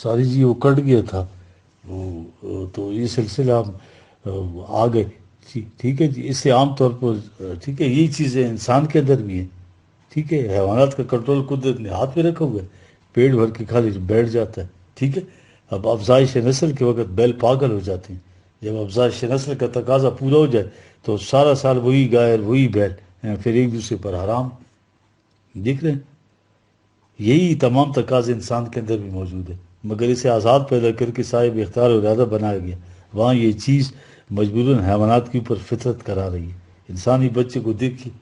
ساری جی وہ کٹ گیا تھا وہ تو یہ سلسلہ ہم آ گئے جی ٹھیک ہے جی. اس سے عام طور پر ٹھیک ہے یہی چیزیں انسان کے اندر بھی ہیں. ٹھیک ہے حیوانات کا کنٹرول قدرت نے ہاتھ میں رکھا ہوا ہے. پیٹ بھر کے کھا لیجیے بیٹھ جاتا ہے. ٹھیک ہے. اب افزائش نسل کے وقت بیل پاگل ہو جاتے ہیں. جب افزائش نسل کا تقاضا پورا ہو جائے تو سارا سال وہی گائے اور وہی بیل پھر ایک دوسرے پر حرام. دیکھ رہے ہیں یہی تمام تقاضے انسان کے اندر بھی موجود ہے مگر اسے آزاد پیدا کر کے صاحب اختیار و ارادہ بنایا گیا. وہاں یہ چیز مجبوراً حیوانات کے اوپر فطرت کرا رہی ہے. انسانی بچے کو دیکھیے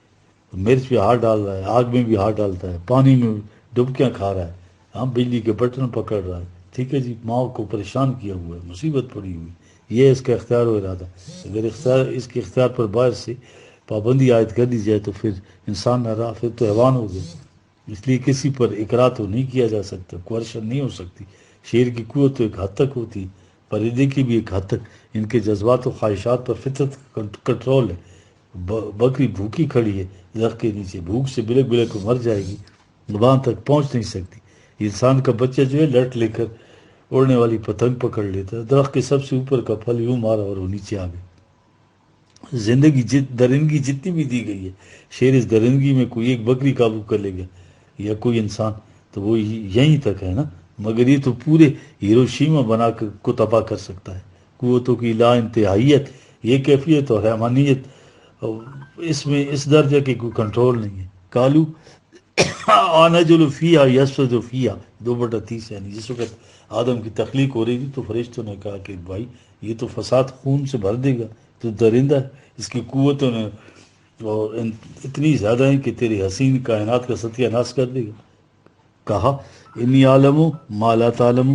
مرچ پہ ہاتھ ڈال رہا ہے, آگ میں بھی ہاتھ ڈالتا ہے, پانی میں ڈبکیاں کھا رہا ہے, ہاں بجلی کے بٹن پکڑ رہا ہے. ٹھیک ہے جی ماں کو پریشان کیا ہوا ہے, مصیبت پڑی ہوئی. یہ ہے اس کا اختیار و ارادہ. اگر اختیار اس کے اختیار پر باہر سے پابندی عائد کر دی جائے تو پھر انسان نہ رہا, پھر تو حیوان ہو گئے. اس لیے کسی پر اقرار تو نہیں کیا جا سکتا, کورشن نہیں ہو سکتی. شیر کی قوت تو ایک حد تک ہوتی ہے, پرندے کی بھی ایک حد تک. ان کے جذبات و خواہشات پر فطرت کنٹرول ہے. بکری بھوکی کھڑی ہے درخت کے نیچے, بھوک سے بلک بلک کو مر جائے گی, وہاں تک پہنچ نہیں سکتی. انسان کا بچہ جو ہے لٹ لے کر اڑنے والی پتنگ پکڑ لیتا ہے, درخت کے سب سے اوپر کا پھل یوں مارا اور وہ نیچے آ گئے. زندگی درندگی جتنی بھی دی گئی ہے, شیر اس درندگی میں کوئی ایک بکری قابو کر لے گا یا کوئی انسان تو وہ یہیں تک ہے نا. مگر یہ تو پورے ہیروشیما بنا کر کو تباہ کر سکتا ہے. قوتوں کی لا انتہائیت, یہ کیفیت اور رحمانیت, اس میں اس درجے کی کوئی کنٹرول نہیں ہے. کالو آنا جلو فیا یسو فیا 2/30 یعنی جس وقت آدم کی تخلیق ہو رہی تھی تو فرشتوں نے کہا کہ بھائی یہ تو فساد خون سے بھر دے گا, تو درندہ ہے. اس کی قوتوں نے اور اتنی زیادہ ہیں کہ تیری حسین کائنات کا ستیہ ناش کر دے گا. کہا انی عالم ما لا تعلم,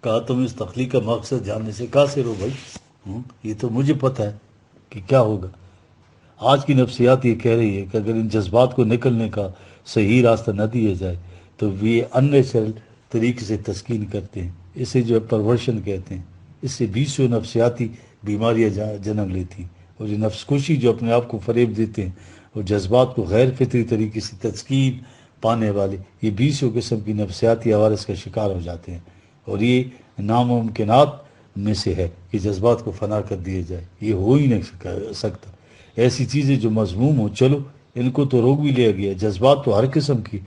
کہا تم اس تخلیق کا مقصد جاننے سے قاصر ہو بھائی, یہ تو مجھے پتہ ہے کہ کیا ہوگا. آج کی نفسیات یہ کہہ رہی ہے کہ اگر ان جذبات کو نکلنے کا صحیح راستہ نہ دیا جائے تو یہ ان نیچرل طریقے سے تسکین کرتے ہیں. اسے جو ہے پرورشن کہتے ہیں. اس سے 20 نفسیاتی بیماریاں جنم لیتی ہیں. اور یہ نفس کشی جو اپنے آپ کو فریب دیتے ہیں اور جذبات کو غیر فطری طریقے سے تسکین پانے والے, یہ 20 قسم کی نفسیاتی عوارض کا شکار ہو جاتے ہیں. اور یہ ناممکنات میں سے ہے کہ جذبات کو فنا کر دیا جائے. یہ ہو ہی نہیں سکتا. ایسی چیزیں جو مذموم ہوں چلو ان کو تو روک بھی لیا گیا. جذبات تو ہر قسم کی,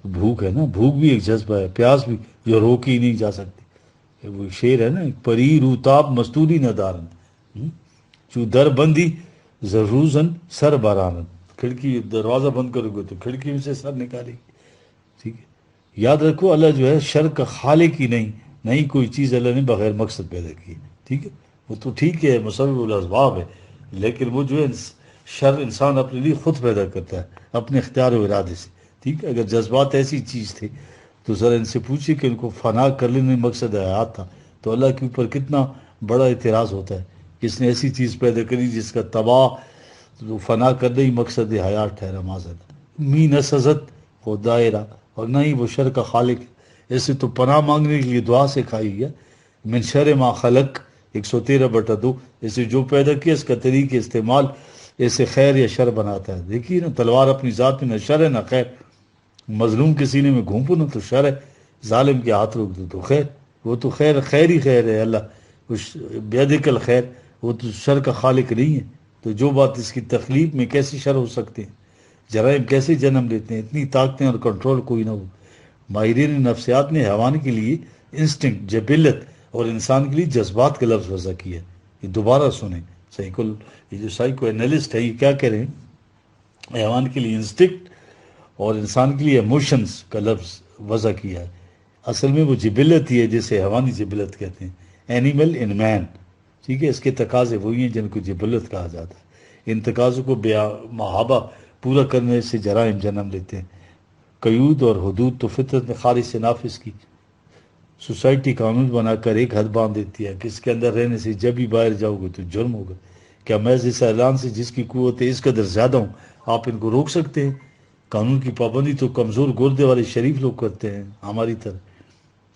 بھوک ہے نا, بھوک بھی ایک جذبہ ہے, پیاس بھی جو روکی ہی نہیں جا سکتی. وہ شعر ہے نا, پری روتاب مستوری ندارن چو در بندی ضروزن سر بارانن, کھڑکی دروازہ بند کرو گے تو کھڑکی میں سے سر نکالے گی. ٹھیک ہے. یاد رکھو اللہ جو ہے شر کا خالق ہی نہیں کوئی چیز اللہ نے بغیر مقصد پیدا کی. ٹھیک ہے. وہ تو ٹھیک ہے مسبب الاسباب ہے, لیکن وہ جو ہے شر انسان اپنے لیے خود پیدا کرتا ہے اپنے اختیار و ارادے سے. ٹھیک ہے. اگر جذبات ایسی چیز تھے تو ذرا ان سے پوچھیے کہ ان کو فنا کر لینے مقصد حیات تھا تو اللہ کے اوپر کتنا بڑا اعتراض ہوتا ہے کہ اس نے ایسی چیز پیدا کری جس کا تباہ فنا کرنا ہی مقصد حیات ٹھہرا. معذرت می نہ سزت ہو دائرہ, اور نہ ہی وہ شر کا خالق. ایسے تو پناہ مانگنے کے لیے دعا سکھائی گیا. من شر ما خلق 113/2, اسے جو پیدا کیا اس کا طریق استعمال ایسے خیر یا شر بناتا ہے. دیکھیے نا, تلوار اپنی ذات میں نہ شر ہے نہ خیر. مظلوم کے سینے میں گھونپو نا تو شر ہے, ظالم کے ہاتھ روک دو تو خیر. وہ تو خیر ہی خیر ہے. اللہ بیدکل خیر, وہ تو شر کا خالق نہیں ہے. تو جو بات اس کی تخلیق میں کیسے شر ہو سکتے ہیں, جرائم کیسے جنم لیتے ہیں, اتنی طاقتیں اور کنٹرول کوئی نہ ہو. ماہرین نفسیات نے حیوان کے لیے انسٹنکٹ جبلت اور انسان کے لیے جذبات کا لفظ وضع کیا. یہ دوبارہ سنیں, یہ جو سائیکو اینالسٹ ہے یہ کیا کہہ رہے ہیں, حیوان کے لیے انسٹنکٹ اور انسان کے لیے ایموشنز کا لفظ وضع کیا ہے. اصل میں وہ جبلت ہی ہے جسے حیوانی جبلت کہتے ہیں, اینیمل ان مین. ٹھیک ہے. اس کے تقاضے وہی ہیں جن کو جبلت کہا جاتا ہے. ان تقاضوں کو بے محابہ پورا کرنے سے جرائم جنم لیتے ہیں. قیود اور حدود تو فطرت نے خارج سے نافذ کی. سوسائٹی قانون بنا کر ایک حد باندھ دیتی ہے کہ اس کے اندر رہنے سے جب بھی باہر جاؤ گے تو جرم ہوگا. کیا محض اس اعلان سے جس کی قوت اس قدر زیادہ ہوں آپ ان کو روک سکتے ہیں؟ قانون کی پابندی تو کمزور گردے والے شریف لوگ کرتے ہیں ہماری طرح.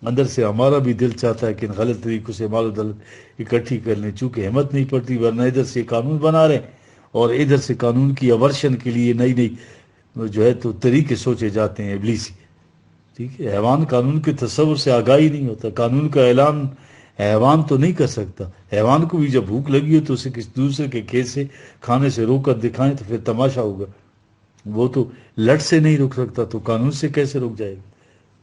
اندر سے ہمارا بھی دل چاہتا ہے کہ ان غلط طریقوں سے مال و دولت اکٹھی کر لیں, چونکہ ہمت نہیں پڑتی, ورنہ ادھر سے قانون بنا رہے ہیں اور ادھر سے قانون کی اورشن کے لیے نئی جو ہے تو طریقے سوچے جاتے ہیں ابلیسی. ٹھیک ہے، حیوان قانون کے تصور سے آگاہی نہیں ہوتا، قانون کا اعلان حیوان تو نہیں کر سکتا۔ حیوان کو بھی جب بھوک لگی ہو تو اسے کسی دوسرے کے کھیت سے کھانے سے روک کر دکھائیں تو پھر تماشا ہوگا، وہ تو لٹ سے نہیں رک سکتا تو قانون سے کیسے رک جائے گا؟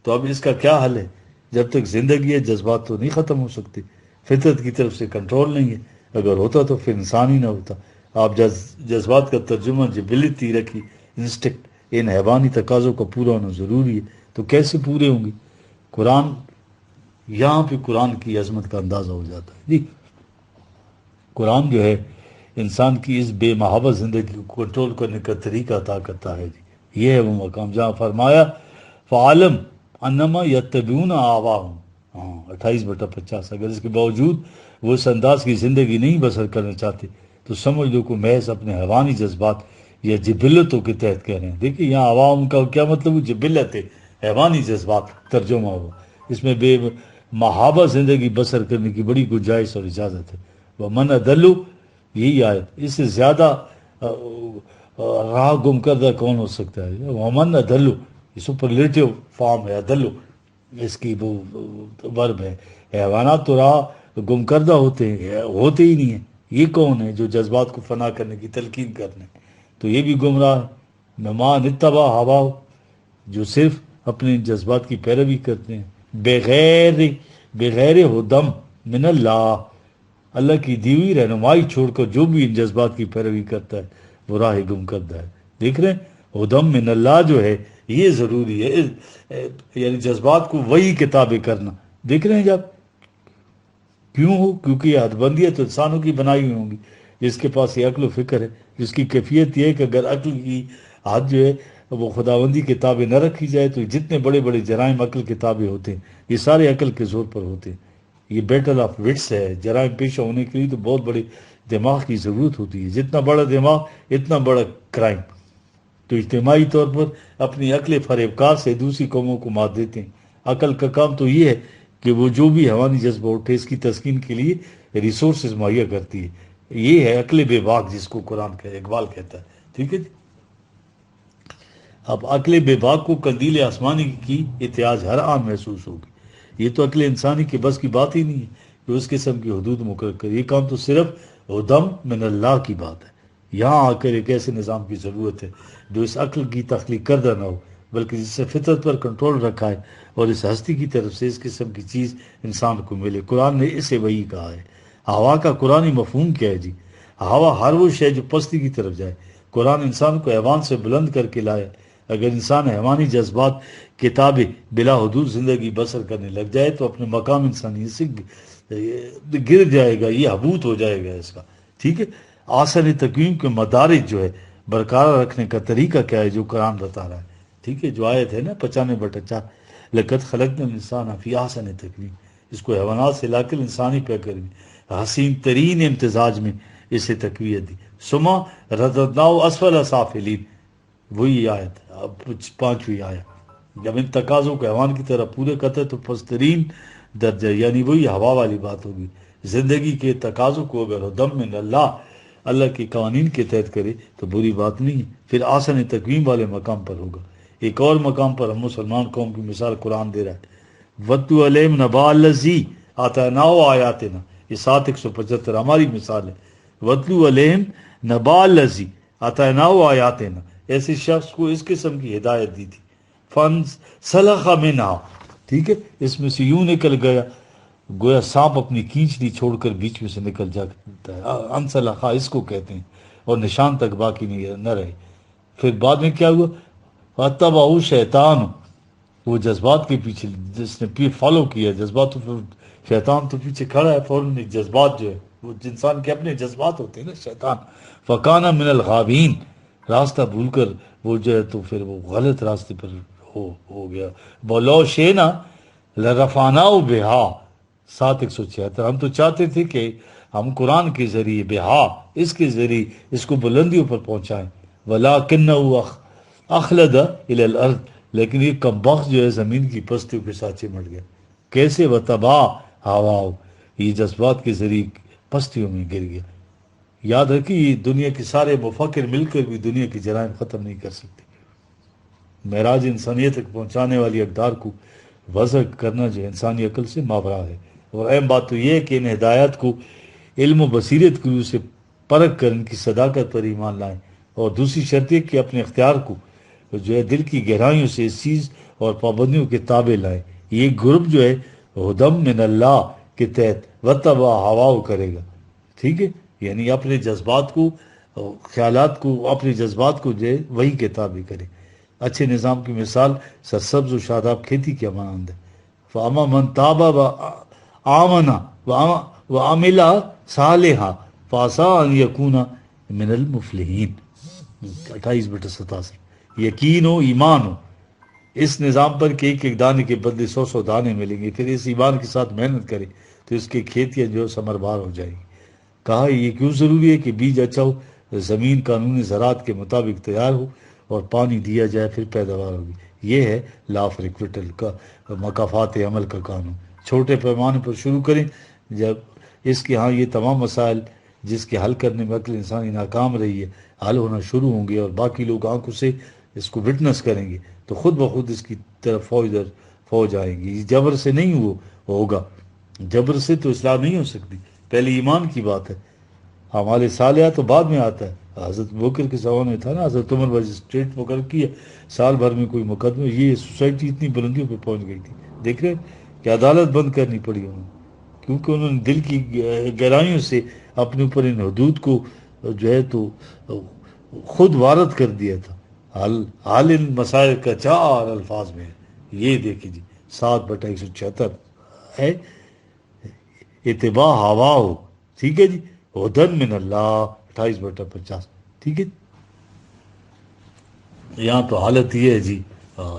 تو اب اس کا کیا حل ہے؟ جب تک زندگی ہے جذبات تو نہیں ختم ہو سکتے، فطرت کی طرف سے کنٹرول نہیں ہے، اگر ہوتا تو پھر انسان ہی نہ ہوتا۔ آپ جذبات کا ترجمہ جبلتی رکھی، انسٹکٹ، ان حیوانی تقاضوں کا پورا ہونا ضروری ہے، تو کیسے پورے ہوں گے؟ قرآن، یہاں پہ قرآن کی عظمت کا اندازہ ہو جاتا ہے جی۔ قرآن جو ہے انسان کی اس بے محابت زندگی کو کنٹرول کرنے کا طریقہ عطا کرتا ہے جی۔ یہ ہے وہ مقام جہاں فرمایا فعالم انما یتبعون آواہم، ہاں 28/50، اگر اس کے باوجود وہ اس انداز کی زندگی نہیں بسر کرنا چاہتے تو سمجھ لو کہ محض اپنے حیوانی جذبات یا جبلتوں کے تحت کہہ رہے ہیں۔ دیکھیں یہاں عوام کا کیا مطلب؟ جبلت ہے، حیوانی جذبات ترجمہ ہوا، اس میں بے محابہ زندگی بسر کرنے کی بڑی گنجائش اور اجازت ہے۔ وہ من ادلو، یہی آیت، اس سے زیادہ راہ گم کردہ کون ہو سکتا ہے؟ وہ من ادلو، یہ سپرلیٹو فارم ہے ادلو، اس کی وہ ورب ہے۔ حیوانات تو راہ گم کردہ ہوتے ہیں، ہوتے ہی نہیں ہیں، یہ کون ہے جو جذبات کو فنا کرنے کی تلقین کرنے؟ تو یہ بھی گمراہ ہے۔ ممان اتبع ہوا، جو صرف اپنے جذبات کی پیروی کرتے ہیں، بغیر ہدم من اللہ، اللہ کی دی ہوئی رہنمائی چھوڑ کر جو بھی ان جذبات کی پیروی کرتا ہے وہ راہ گم کرتا ہے۔ دیکھ رہے ہیں ہدم من اللہ جو ہے یہ ضروری ہے، یعنی جذبات کو وہی کتابیں کرنا۔ دیکھ رہے ہیں جب کیوں ہو؟ کیونکہ یہ حد بندی ہے تو انسانوں کی بنائی ہوئی ہوں گی، جس کے پاس یہ عقل و فکر ہے، جس کی کیفیت یہ ہے کہ اگر عقل کی حد جو ہے وہ خداوندی کتابیں نہ رکھی جائے تو جتنے بڑے بڑے جرائم عقل کتابیں ہوتے ہیں یہ سارے عقل کے زور پر ہوتے ہیں۔ یہ بیٹل آف وٹس ہے، جرائم پیشہ ہونے کے لیے تو بہت بڑے دماغ کی ضرورت ہوتی ہے، جتنا بڑا دماغ اتنا بڑا کرائم۔ تو اجتماعی طور پر اپنی عقل فریب کار سے دوسری قوموں کو مات دیتے ہیں۔ عقل کا کام تو یہ ہے کہ وہ جو بھی حیوانی جذبہ اٹھے اس کی تسکین کے لیے ریسورسز مہیا کرتی ہے۔ یہ ہے عقل بے باک جس کو قرآن کا اقبال کہتا ہے، ٹھیک ہے جی۔ اب عقل بے باک کو قندیل آسمانی کی اتیاج ہر آن محسوس ہوگی۔ یہ تو عقل انسانی کے بس کی بات ہی نہیں ہے کہ اس قسم کی حدود مقرر کرے، یہ کام تو صرف ہدم من اللہ کی بات ہے۔ یہاں آ کر ایک ایسے نظام کی ضرورت ہے جو اس عقل کی تخلیق کردہ نہ ہو بلکہ جس سے فطرت پر کنٹرول رکھا ہے اور اس ہستی کی طرف سے اس قسم کی چیز انسان کو ملے۔ قرآن نے اسے وہی کہا ہے۔ ہوا کا قرآنی مفہوم کیا ہے جی؟ ہوا ہر وہ شے جو پستی کی طرف جائے۔ قرآن انسان کو حیوان سے بلند کر کے لایا۔ اگر انسان حیوانی جذبات کتابیں بلا حدود زندگی بسر کرنے لگ جائے تو اپنے مقام انسانیت سے گر جائے گا، یہ حبوط ہو جائے گا اس کا، ٹھیک ہے۔ آسن تقویم کے مدارج جو ہے برقرار رکھنے کا طریقہ کیا ہے جو قرآن بتا رہا ہے، ٹھیک ہے۔ جو آیت ہے نا 95/4، لقد خلقنا الانسان فی احسن تقویم، اس کو حیوانات سے لا کر انسانی پیکر میں حسین ترین امتزاج میں اسے تقویت دی۔ ثم رددناہ اسفل سافلین، وہی آیت اب 5ویں آیت، جب ان تقاضوں کو حیوان کی طرح پورے کرتا ہے تو پسترین درجہ، یعنی وہی ہوا والی بات ہوگی۔ زندگی کے تقاضوں کو اگر دم من اللہ کے قوانین کے تحت کرے تو بری بات نہیں ہے، پھر آسن تقویم والے مقام پر ہوگا۔ ایک اور مقام پر ہم مسلمان قوم کی مثال قرآن دے رہا ہے، وَاتْلُ عَلَيْهِمْ نَبَأَ الَّذِي آتَيْنَاهُ آیَاتِنَا، یہ 7:175 ہماری مثال ہے۔ وَاتْلُ عَلَيْهِمْ نَبَأَ الَّذِي آتَيْنَاهُ آیَاتِنَا، ایسے شخص کو اس قسم کی ہدایت دی تھی، فَانْسَلَخَ مِنْهَا، ٹھیک ہے، اس میں سے یوں نکل گیا گویا سانپ اپنی کینچلی چھوڑ کر بیچ میں سے نکل جاتا ہے، انسلخا اس کو کہتے ہیں، اور نشان تک باقی نہیں نہ رہے۔ پھر بعد میں کیا ہوا؟ فَاتَّبَعُوا شیطان، وہ جذبات کے پیچھے جس نے فالو کیا جذبات، تو شیطان تو پیچھے کھڑا ہے فوراً، جذبات جو ہے وہ انسان کے اپنے جذبات ہوتے ہیں نا، شیطان فَكَانَ مِنَ الْغَابِينَ، راستہ بھول کر وہ جو ہے تو پھر وہ غلط راستے پر ہو گیا۔ بولو شینا لرفاناؤ بہا، 7:176، ہم تو چاہتے تھے کہ ہم قرآن کے ذریعے بہا، اس کے ذریعے اس کو بلندیوں پر پہنچائیں، وَلَكِنَّهُ أَخْلَدَ إِلَى الْأَرْضِ، لیکن یہ کمبخت جو ہے زمین کی پستیوں کے ساتھ چمٹ گیا۔ کیسے؟ وَتَبَعَ هَوَاهُ، یہ جذبات کے ذریعے پستیوں میں گر گیا۔ یاد رکھیے یہ دنیا کے سارے مفکر مل کر بھی دنیا کے جرائم ختم نہیں کر سکتے۔ معراج انسانیت تک پہنچانے والی اقدار کو وضع کرنا جو انسانی عقل سے ماورا ہے۔ اور اہم بات تو یہ ہے کہ ان ہدایات کو علم و بصیرت کی روح سے پرکھ کر ان کی صداقت پر ایمان لائیں، اور دوسری شرط یہ کہ اپنے اختیار کو جو ہے دل کی گہرائیوں سے اس چیز اور پابندیوں کے تابع لائیں۔ یہ گروپ جو ہے ہدم من اللہ کے تحت وتبع ہواؤ کرے گا، ٹھیک ہے، یعنی اپنے جذبات کو، خیالات کو، اپنے جذبات کو جو ہے وہی کے تابع کرے۔ اچھے نظام کی مثال سرسبز و شاداب کھیتی کے مانند ہے۔ فاما من تاب و آمنا و عملا صالحا فاسا ان یکون من المفلحین، 28/87۔ یقین ہو، ایمان ہو اس نظام پر کہ ایک ایک دانے کے بدلے 100 دانے ملیں گے، پھر اس ایمان کے ساتھ محنت کرے تو اس کی کھیتیاں جو ثمر بار ہو جائیں گی۔ کہا یہ کیوں ضروری ہے کہ بیج اچھا ہو، زمین قانون زراعت کے مطابق تیار ہو اور پانی دیا جائے، پھر پیداوار ہوگی۔ یہ ہے لا آف ایکویٹل کا مکافات عمل کا قانون۔ چھوٹے پیمانے پر شروع کریں، جب اس کے ہاں یہ تمام مسائل جس کے حل کرنے میں عقل انسانی ناکام رہی ہے حل ہونا شروع ہوں گے، اور باقی لوگ آنکھوں سے اس کو وٹنس کریں گے، تو خود بخود اس کی طرف فوج آئیں گی۔ یہ جبر سے نہیں ہوگا، جبر سے تو اصلاح نہیں ہو سکتی، پہلے ایمان کی بات ہے۔ ہمارے صالحہ تو بعد میں آتا ہے۔ حضرت بکر کے زمانے میں تھا نا، حضرت عمر مجسٹریٹ مقرر کیا، سال بھر میں کوئی مقدمہ، یہ سوسائٹی اتنی بلندیوں پہ پہنچ گئی تھی، دیکھ رہے ہیں کہ عدالت بند کرنی پڑی انہوں نے، کیونکہ انہوں نے دل کی گہرائیوں سے اپنے اوپر ان حدود کو جو ہے تو خود وارد کر دیا تھا۔ حال ان مسائل کا 4 الفاظ میں ہے، یہ دیکھیں جی 7/176 ہے، اتباع ہوا ہو، ٹھیک ہے جی، ہدن من اللہ 28/50، ٹھیک ہے۔ یہاں تو حالت یہ ہے جی،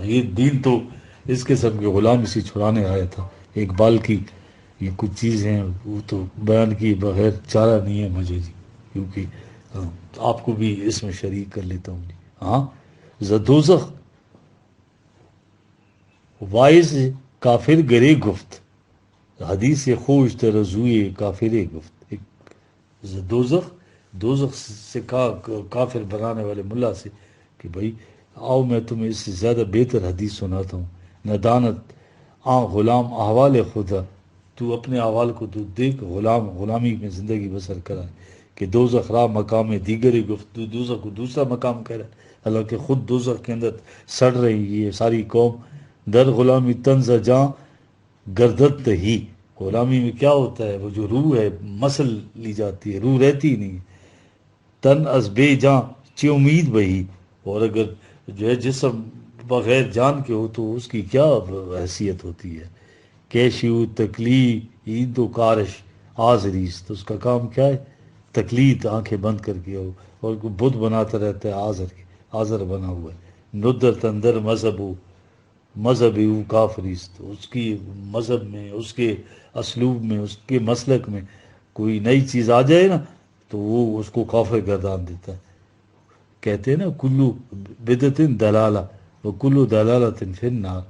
یہ دین تو اس قسم کے غلام اسی چھڑانے آیا تھا۔ اقبال کی یہ کچھ چیزیں ہیں وہ تو بیان کی بغیر چارہ نہیں ہے مجھے جی، کیونکہ آپ کو بھی اس میں شریک کر لیتا ہوں جی۔ ہاں، زدوزخ وائز کافر گرے گفت، حدیث خوش ترزوی کافر گفت۔ دوزخ، دوزخ سے کہا کافر بنانے والے ملا سے کہ بھائی آؤ میں تمہیں اس سے زیادہ بہتر حدیث سناتا ہوں۔ ندانت غلام احوال خدا، تو اپنے احوال کو تو دیکھ، غلامی میں زندگی بسر کرا کہ دوزخ راہ مقام دیگر گفت، دوزخ کو دوسرا مقام کہہ رہا ہے، حالانکہ خود دوزخ کے اندر سڑ رہی یہ ساری قوم۔ در غلامی تنز جاں گردت ہی، غلامی میں کیا ہوتا ہے، وہ جو روح ہے مسل لی جاتی ہے، روح رہتی ہی نہیں۔ تن از بے جاں چی امید بہی، اور اگر جو ہے جسم بغیر جان کے ہو تو اس کی کیا حیثیت ہوتی ہے۔ کیشیو تکلید و کارش آزریس، تو اس کا کام کیا ہے، تقلید، آنکھیں بند کر کے ہو، اور بدھ بناتا رہتا ہے، آزر بنا ہوا ہے۔ ندر تندر مذہب او کافریست، اس کی مذہب میں، اس کے اسلوب میں، اس کے مسلک میں کوئی نئی چیز آ جائے نا تو وہ اس کو کافر گردان دیتا ہے۔ کہتے ہیں نا کلو بدعتن دلالہ و کلو دلالت فی النار،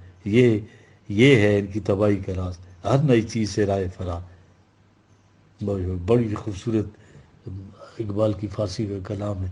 یہ ہے ان کی تباہی کا راز، ہر نئی چیز سے رائے فرار۔ بڑی خوبصورت اقبال کی فارسی کا کلام ہے۔